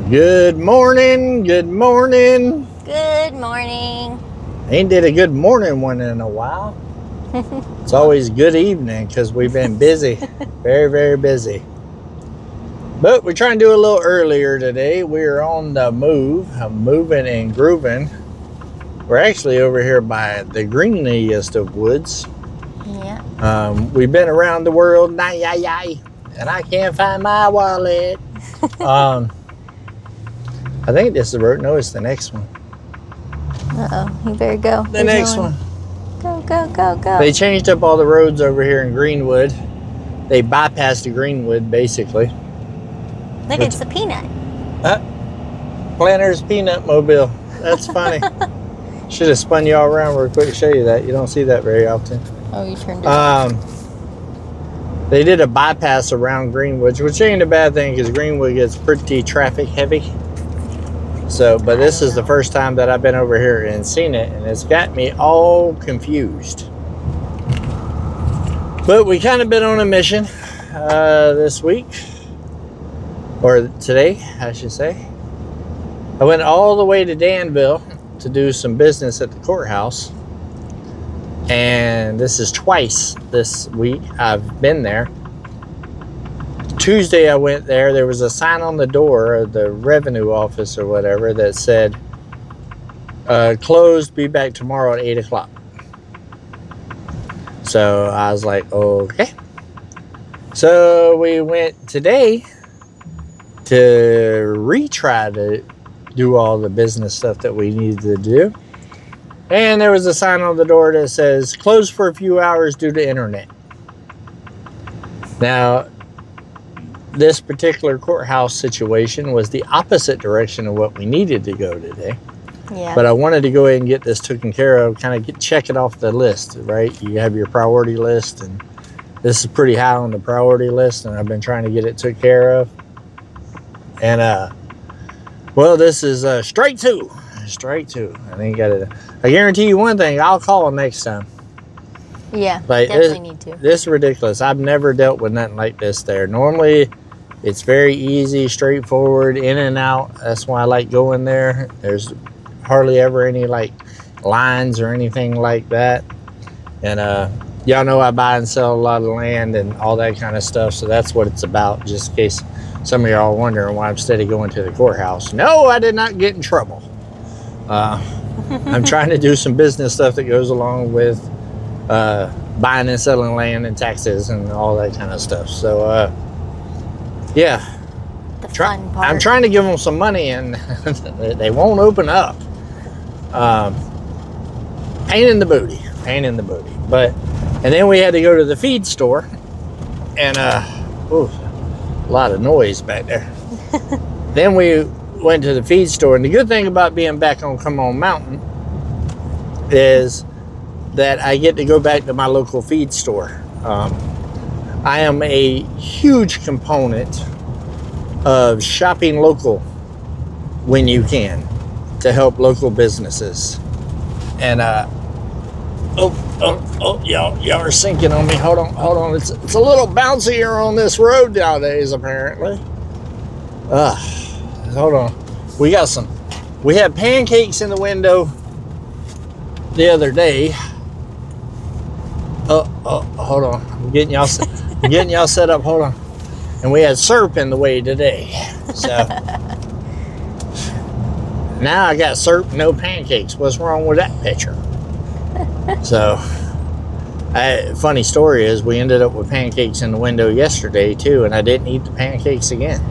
Good morning, good morning. Good morning. Ain't did a good morning one in a while. It's always good evening because we've been busy, very, very busy. But we're trying to do a little earlier today. We're on the move, moving and grooving. We're actually over here by the greeniest of woods. Yeah. We've been around the world, and I can't find my wallet. I think this is the road. No, it's the next one. Uh-oh, you better go. The next one. Go, go, go, go. They changed up all the roads over here in Greenwood. They bypassed the Greenwood, basically. Look, it's the peanut. Planter's Peanut Mobile. That's funny. Should have spun you all around real quick to show you that. You don't see that very often. Oh, you turned it. They did a bypass around Greenwood, which ain't a bad thing because Greenwood gets pretty traffic heavy. So, but this is the first time that I've been over here and seen it, and it's got me all confused. But we kind of been on a mission this week, or today, I should say. I went all the way to Danville to do some business at the courthouse, and this is twice this week I've been there. Tuesday I went there. There was a sign on the door of the revenue office or whatever that said, closed, be back tomorrow at 8 o'clock. So I was like, okay. So we went today to retry to do all the business stuff that we needed to do. And there was a sign on the door that says, closed for a few hours due to internet. Now, this particular courthouse situation was the opposite direction of what we needed to go today. Yeah. But I wanted to go ahead and get this taken care of, kind of check it off the list, right? You have your priority list, and this is pretty high on the priority list, and I've been trying to get it took care of. And, well, this is strike two. Strike two. I guarantee you one thing, I'll call them next time. Yeah, like, definitely need to. This is ridiculous. I've never dealt with nothing like this there. Normally, it's very easy, straightforward, in and out. That's why I like going there. There's hardly ever any, like, lines or anything like that. And y'all know I buy and sell a lot of land and all that kind of stuff, so that's what it's about, just in case some of y'all are wondering why I'm steady going to the courthouse. No, I did not get in trouble. I'm trying to do some business stuff that goes along with buying and selling land and taxes and all that kind of stuff. So, yeah. The fun part. I'm trying to give them some money, and they won't open up. Pain in the booty. And then we had to go to the feed store, and a lot of noise back there. Then we went to the feed store, and the good thing about being back on Come On Mountain is that I get to go back to my local feed store. I am a huge component of shopping local when you can to help local businesses. And y'all are sinking on me. Hold on. It's a little bouncier on this road nowadays, apparently. Hold on. We had pancakes in the window the other day. Hold on. I'm getting y'all set up. Hold on. And we had syrup in the way today. So now I got syrup, no pancakes. What's wrong with that picture? So, funny story is we ended up with pancakes in the window yesterday too, and I didn't eat the pancakes again.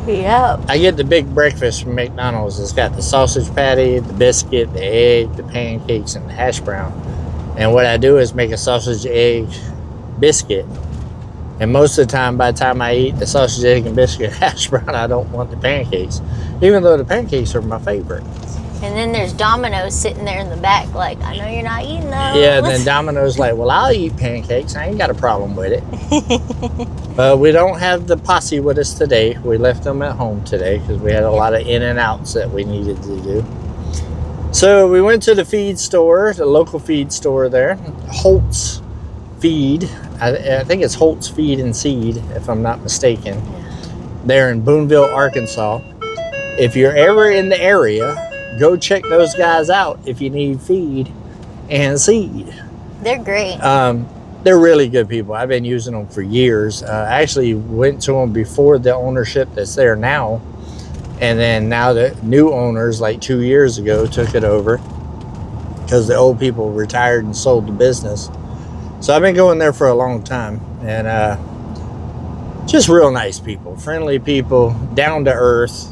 Yep. I get the big breakfast from McDonald's. It's got the sausage patty, the biscuit, the egg, the pancakes, and the hash brown. And what I do is make a sausage, egg, biscuit. And most of the time, by the time I eat the sausage, egg, and biscuit hash brown, I don't want the pancakes. Even though the pancakes are my favorite. And then there's Domino's sitting there in the back like, I know you're not eating those. Yeah, and then Domino's like, well, I'll eat pancakes. I ain't got a problem with it. We don't have the posse with us today. We left them at home today because we had a lot of in and outs that we needed to do. So we went to the feed store, the local feed store there, Holt's Feed. I think it's Holt's Feed and Seed, if I'm not mistaken. Yeah. They're in Boonville, Arkansas. if you're ever in the area, go check those guys out if you need feed and seed. They're great. They're really good people. I've been using them for years. I actually went to them before the ownership that's there now. And then now the new owners, like 2 years ago, took it over because the old people retired and sold the business. So I've been going there for a long time. And just real nice people, friendly people, down to earth.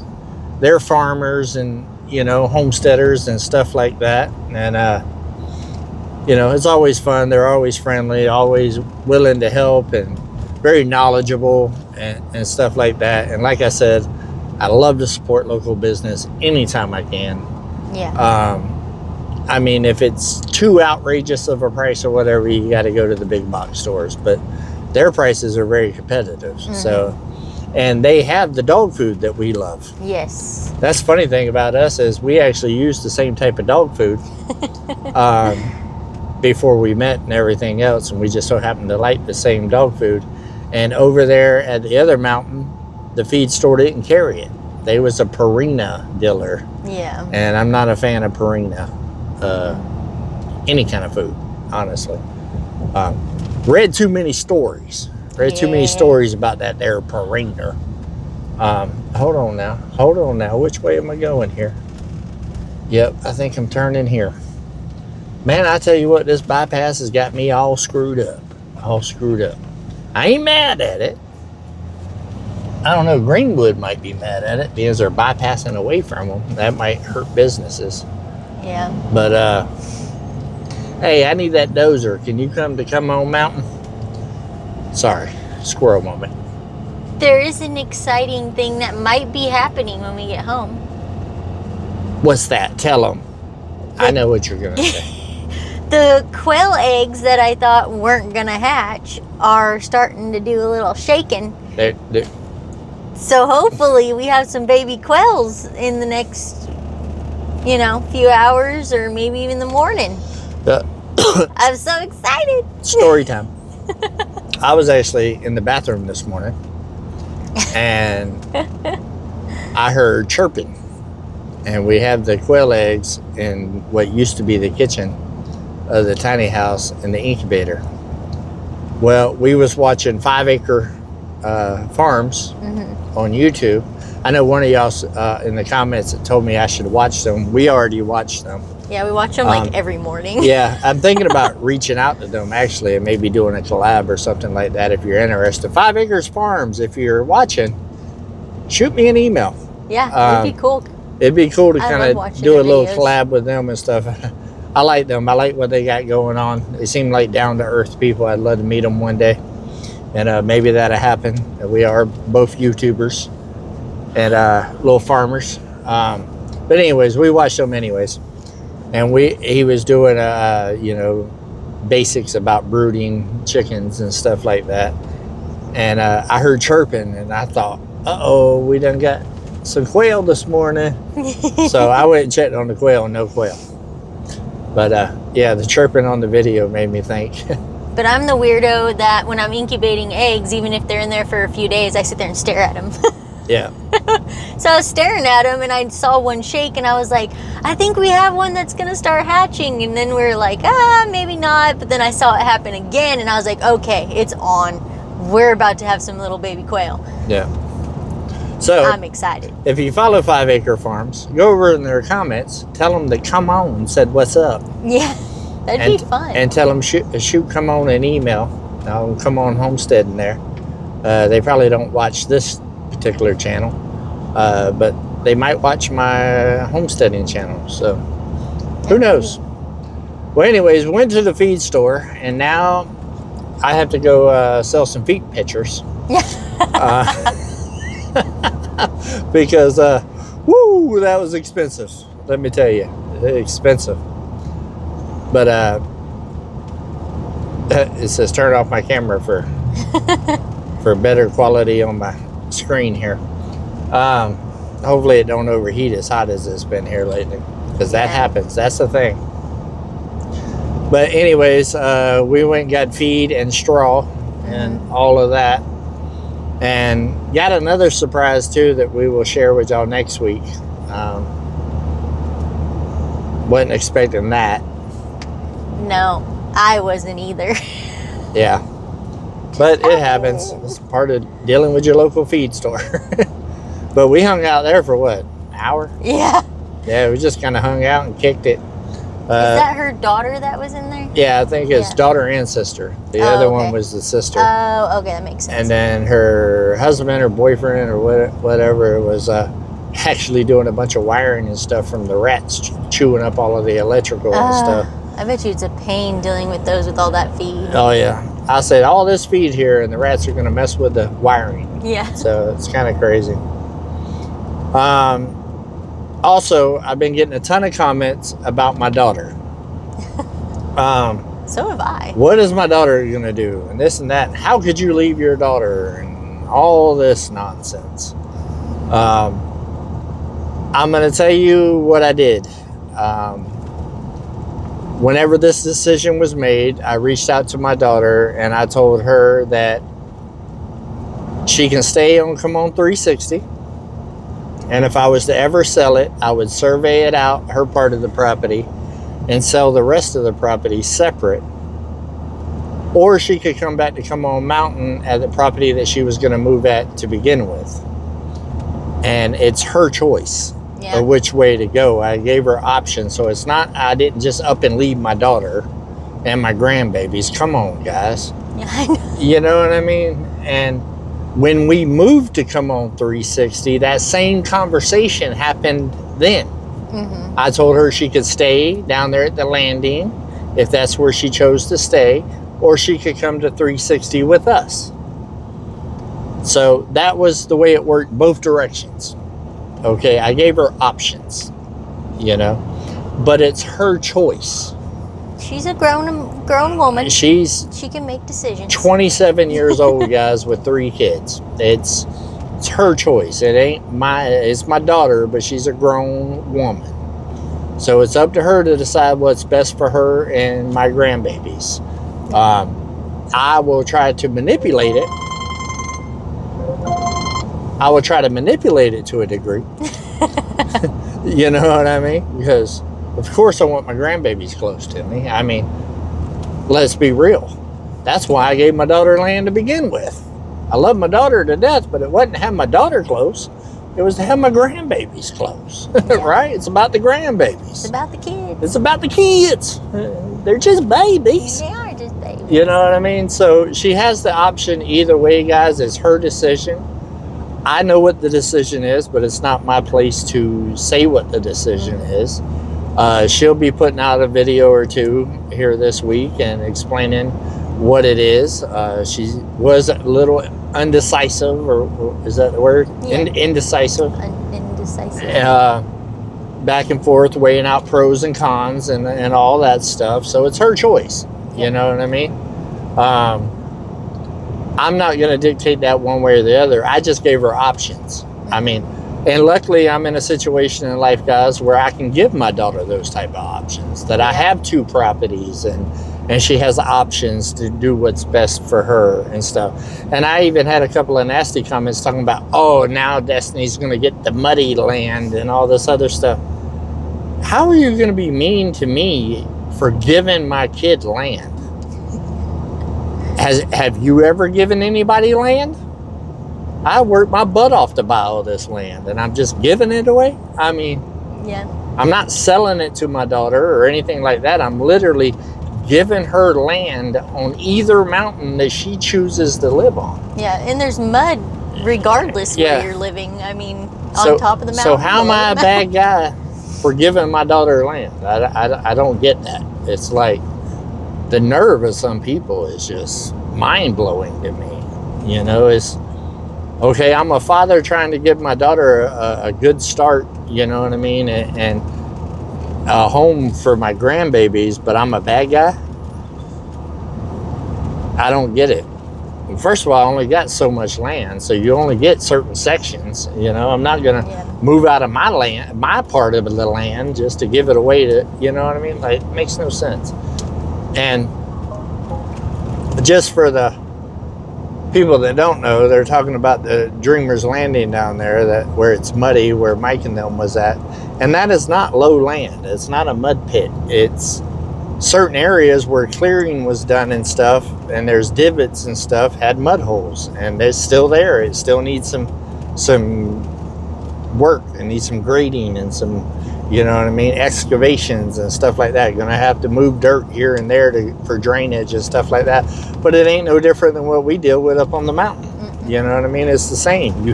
They're farmers and, you know, homesteaders and stuff like that. And, you know, it's always fun. They're always friendly, always willing to help and very knowledgeable and stuff like that. And like I said, I love to support local business anytime I can. Yeah. I mean, if it's too outrageous of a price or whatever, you got to go to the big box stores. But their prices are very competitive. Mm-hmm. So, and they have the dog food that we love. Yes. That's the funny thing about us is we actually use the same type of dog food before we met and everything else. And we just so happen to like the same dog food. And over there at the other mountain, the feed store didn't carry it. They was a Purina dealer. Yeah. And I'm not a fan of Purina. Any kind of food, honestly. Read too many stories. Too many stories about that there Purina. Hold on now. Which way am I going here? Yep, I think I'm turning here. Man, I tell you what, this bypass has got me all screwed up. I ain't mad at it. I don't know, Greenwood might be mad at it because they're bypassing away from them. That might hurt businesses. Yeah. But, hey, I need that dozer. Can you come on mountain? Sorry, squirrel moment. There is an exciting thing that might be happening when we get home. What's that? Tell them. I know what you're going to say. The quail eggs that I thought weren't going to hatch are starting to do a little shaking. They're, So hopefully we have some baby quails in the next, you know, few hours or maybe even the morning. I'm so excited. Story time. I was actually in the bathroom this morning and I heard chirping. And we have the quail eggs in what used to be the kitchen of the tiny house in the incubator. Well, we was watching 5 Acre Farms on YouTube. I know one of y'all in the comments that told me I should watch them. We already watched them. Yeah, we watch them like every morning. Yeah, I'm thinking about reaching out to them actually and maybe doing a collab or something like that if you're interested. 5 Acres Farms, if you're watching, shoot me an email. Yeah, it'd be cool. It'd be cool to kind of do a little videos. collab with them and stuff. I like them. I like what they got going on. They seem like down-to-earth people. I'd love to meet them one day. And maybe that'll happen. We are both YouTubers and little farmers. But anyways, we watched them anyways. And he was doing, you know, basics about brooding chickens and stuff like that. And I heard chirping and I thought, uh-oh, we done got some quail this morning. So I went and checked on the quail, no quail. But yeah, the chirping on the video made me think. But I'm the weirdo that when I'm incubating eggs, even if they're in there for a few days, I sit there and stare at them. Yeah. So I was staring at them and I saw one shake and I was like, I think we have one that's going to start hatching. And then we were like, maybe not. But then I saw it happen again and I was like, okay, it's on. We're about to have some little baby quail. Yeah. So I'm excited. If you follow 5 Acre Farms, go over in their comments, tell them to come on, said what's up. Yeah, that'd be fun. And tell them shoot come on an email. I'll come on Homesteading there. They probably don't watch this particular channel, but they might watch my Homesteading channel. So who knows? Well, anyways, we went to the feed store, and now I have to go sell some feed pictures. Because woo, that was expensive, let me tell you. Expensive. But it says turn off my camera for better quality on my screen here. Hopefully it don't overheat as hot as it's been here lately, because that happens. That's the thing. But anyways, we went and got feed and straw and all of that. And got another surprise too that we will share with y'all next week. Wasn't expecting that. No, I wasn't either. Yeah. But it happens. It's part of dealing with your local feed store. But we hung out there for what? An hour? Yeah. Yeah, we just kind of hung out and kicked it. Is that her daughter that was in there? Yeah, I think it's daughter and sister. The other one was the sister. Oh, okay, that makes sense. And then her husband or boyfriend or whatever was actually doing a bunch of wiring and stuff from the rats chewing up all of the electrical and stuff. I bet you it's a pain dealing with those with all that feed. Oh, yeah. I said, all this feed here, and the rats are going to mess with the wiring. Yeah. So it's kind of crazy. Also, I've been getting a ton of comments about my daughter. So have I. What is my daughter going to do? And this and that. And how could you leave your daughter? And all this nonsense. I'm going to tell you what I did. Whenever this decision was made, I reached out to my daughter and I told her that she can stay on Come On 360. And if I was to ever sell it, I would survey it out, her part of the property, and sell the rest of the property separate. Or she could come back to Come On Mountain at the property that she was going to move at to begin with. And it's her choice of which way to go. I gave her options. So it's not, I didn't just up and leave my daughter and my grandbabies. Come on, guys. Yeah, I know. You know what I mean? And when we moved to Come On 360, that same conversation happened then. Mm-hmm. I told her she could stay down there at the landing if that's where she chose to stay, or she could come to 360 with us. So that was the way it worked both directions. Okay, I gave her options, you know, but it's her choice. She's a grown woman. She can make decisions. 27 years old, guys, with 3 kids. It's her choice. It's my daughter, but she's a grown woman. So it's up to her to decide what's best for her and my grandbabies. I will try to manipulate it. I will try to manipulate it to a degree. You know what I mean? Because, of course, I want my grandbabies close to me. I mean, let's be real. That's why I gave my daughter land to begin with. I love my daughter to death, but it wasn't to have my daughter close. It was to have my grandbabies close. Yeah. Right? It's about the grandbabies. It's about the kids. It's about the kids. They're just babies. They are just babies. You know what I mean? So she has the option either way, guys. It's her decision. I know what the decision is, but it's not my place to say what the decision is. She'll be putting out a video or two here this week and explaining what it is. She was a little undecisive, or is that the word? Yeah. Indecisive. Indecisive. Back and forth, weighing out pros and cons and all that stuff. So it's her choice. You know what I mean? I'm not going to dictate that one way or the other. I just gave her options. I mean, and luckily I'm in a situation in life, guys, where I can give my daughter those type of options. That I have 2 properties and she has options to do what's best for her and stuff. And I even had a couple of nasty comments talking about, oh, now Destiny's going to get the muddy land and all this other stuff. How are you going to be mean to me for giving my kid land? Have you ever given anybody land? I worked my butt off to buy all this land, and I'm just giving it away? I mean, I'm not selling it to my daughter or anything like that. I'm literally giving her land on either mountain that she chooses to live on. Yeah, and there's mud regardless where you're living. I mean, on top of the mountain. So how am I a bad guy for giving my daughter land? I don't get that. It's like, the nerve of some people is just mind-blowing to me. You know, it's, okay, I'm a father trying to give my daughter a good start, you know what I mean, and a home for my grandbabies, but I'm a bad guy? I don't get it. First of all, I only got so much land, so you only get certain sections. You know, I'm not going to move out of my land, my part of the land, just to give it away to, you know what I mean? Like, it makes no sense. And just for the people that don't know, they're talking about the Dreamer's Landing down there, that where it's muddy, where Mike and them was at. And that is not low land. It's not a mud pit. It's certain areas where clearing was done and stuff, and there's divots and stuff, had mud holes, and it's still there. It still needs some work. It needs some grading and some, you know what I mean, excavations and stuff like that. You're gonna have to move dirt here and there for drainage and stuff like that. But it ain't no different than what we deal with up on the mountain. You know what I mean? It's the same. You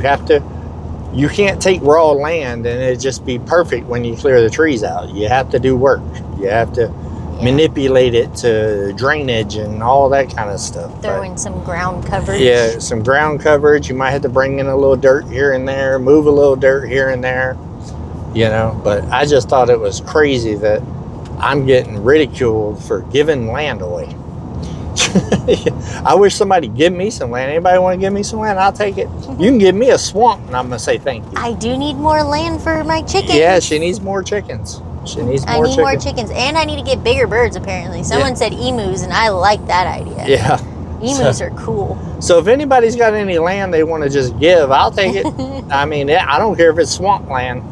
can't take raw land and it just be perfect when you clear the trees out. You have to do work. You have to manipulate it to drainage and all that kind of stuff. Throw in some ground coverage. Yeah, some ground coverage. You might have to bring in a little dirt here and there, move a little dirt here and there, you know. But I just thought it was crazy that I'm getting ridiculed for giving land away. I wish somebody give me some land. Anybody want to give me some land? I'll take it. You can give me a swamp and I'm going to say thank you. I do need more land for my chickens. Yeah, she needs more chickens. She needs more chickens. I need more chickens, and I need to get bigger birds, apparently. Someone said emus, and I like that idea. Yeah. Emus are cool. So if anybody's got any land they want to just give, I'll take it. I mean, I don't care if it's swamp land,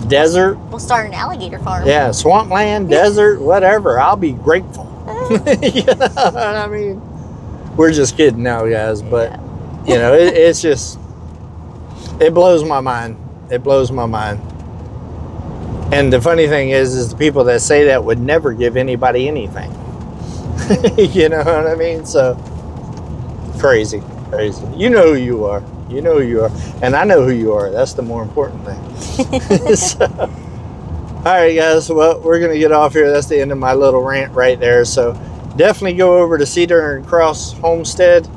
desert. We'll start an alligator farm. Yeah, swamp land, desert, whatever. I'll be grateful. You know what I mean? We're just kidding now, guys. But, you know, it's just, it blows my mind. It blows my mind. And the funny thing is the people that say that would never give anybody anything. You know what I mean? So, crazy. You know who you are. You know who you are. And I know who you are. That's the more important thing. So, all right, guys. Well, we're going to get off here. That's the end of my little rant right there. So, definitely go over to Cedar and Cross Homestead.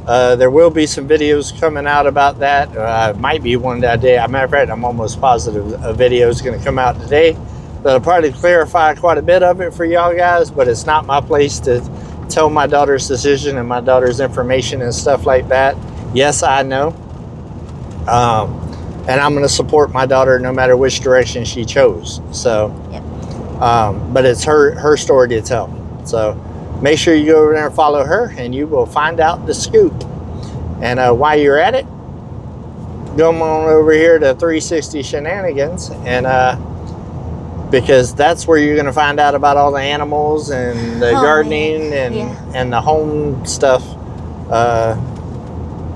There will be some videos coming out about that. Might be one that day. As a matter of fact, I'm almost positive a video is going to come out today. That'll probably clarify quite a bit of it for y'all guys, but it's not my place to tell my daughter's decision and my daughter's information and stuff like that. Yes, I know. And I'm going to support my daughter no matter which direction she chose. So, but it's her story to tell. So, make sure you go over there and follow her, and you will find out the scoop. And while you're at it, go on over here to 360 Shenanigans, and because that's where you're going to find out about all the animals and the gardening and the home stuff.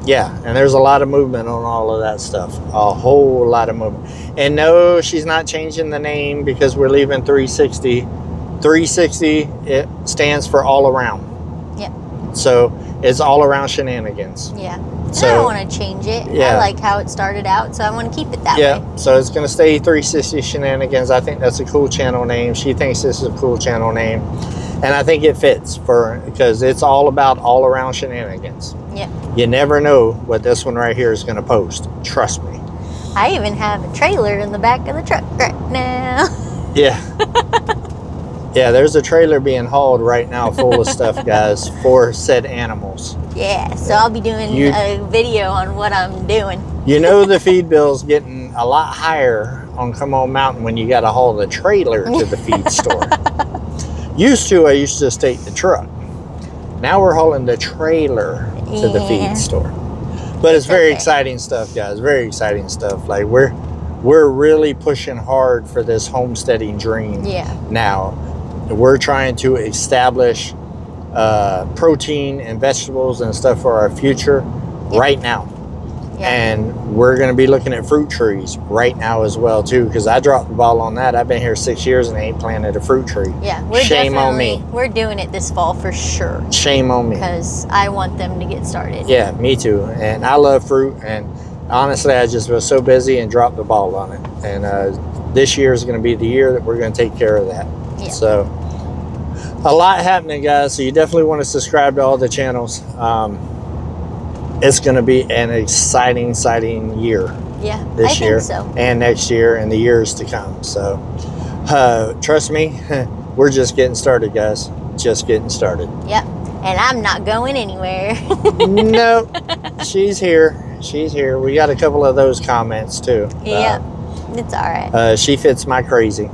And there's a lot of movement on all of that stuff. A whole lot of movement. And no, she's not changing the name because we're leaving 360. 360, it stands for all around. Yeah. So it's all around Shenanigans. Yeah. So I don't want to change it. Yeah. I like how it started out, so I want to keep it that way. Yeah. So it's going to stay 360 Shenanigans. I think that's a cool channel name. She thinks this is a cool channel name. And I think it fits because it's all about all around Shenanigans. Yeah. You never know what this one right here is going to post. Trust me. I even have a trailer in the back of the truck right now. Yeah. Yeah, there's a trailer being hauled right now full of stuff, guys, for said animals. Yeah, so I'll be doing a video on what I'm doing. You know the feed bill's getting a lot higher on Come On Mountain when you got to haul the trailer to the feed store. I used to just take the truck. Now we're hauling the trailer to the feed store. But it's very exciting stuff, guys. Very exciting stuff. Like we're really pushing hard for this homesteading dream now. We're trying to establish protein and vegetables and stuff for our future right now. Yeah. And we're going to be looking at fruit trees right now as well, too, because I dropped the ball on that. I've been here 6 years and ain't planted a fruit tree. Yeah, Shame on me. We're doing it this fall for sure. Shame on me. Because I want them to get started. Yeah, me too. And I love fruit. And honestly, I just was so busy and dropped the ball on it. And this year is going to be the year that we're going to take care of that. Yeah. So, a lot happening, guys. So, you definitely want to subscribe to all the channels. It's going to be an exciting year. Yeah, this year, think so. And next year and the years to come. So, trust me, we're just getting started, guys. Just getting started. Yep. And I'm not going anywhere. No, she's here. She's here. We got a couple of those comments too. Yeah, it's all right. She fits my crazy.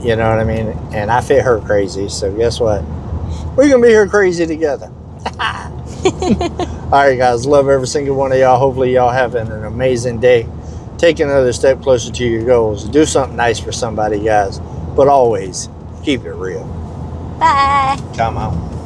You know what I mean? And I fit her crazy. So guess what? We're going to be here crazy together. All right, guys. Love every single one of y'all. Hopefully, y'all having an amazing day. Take another step closer to your goals. Do something nice for somebody, guys. But always keep it real. Bye. Come on.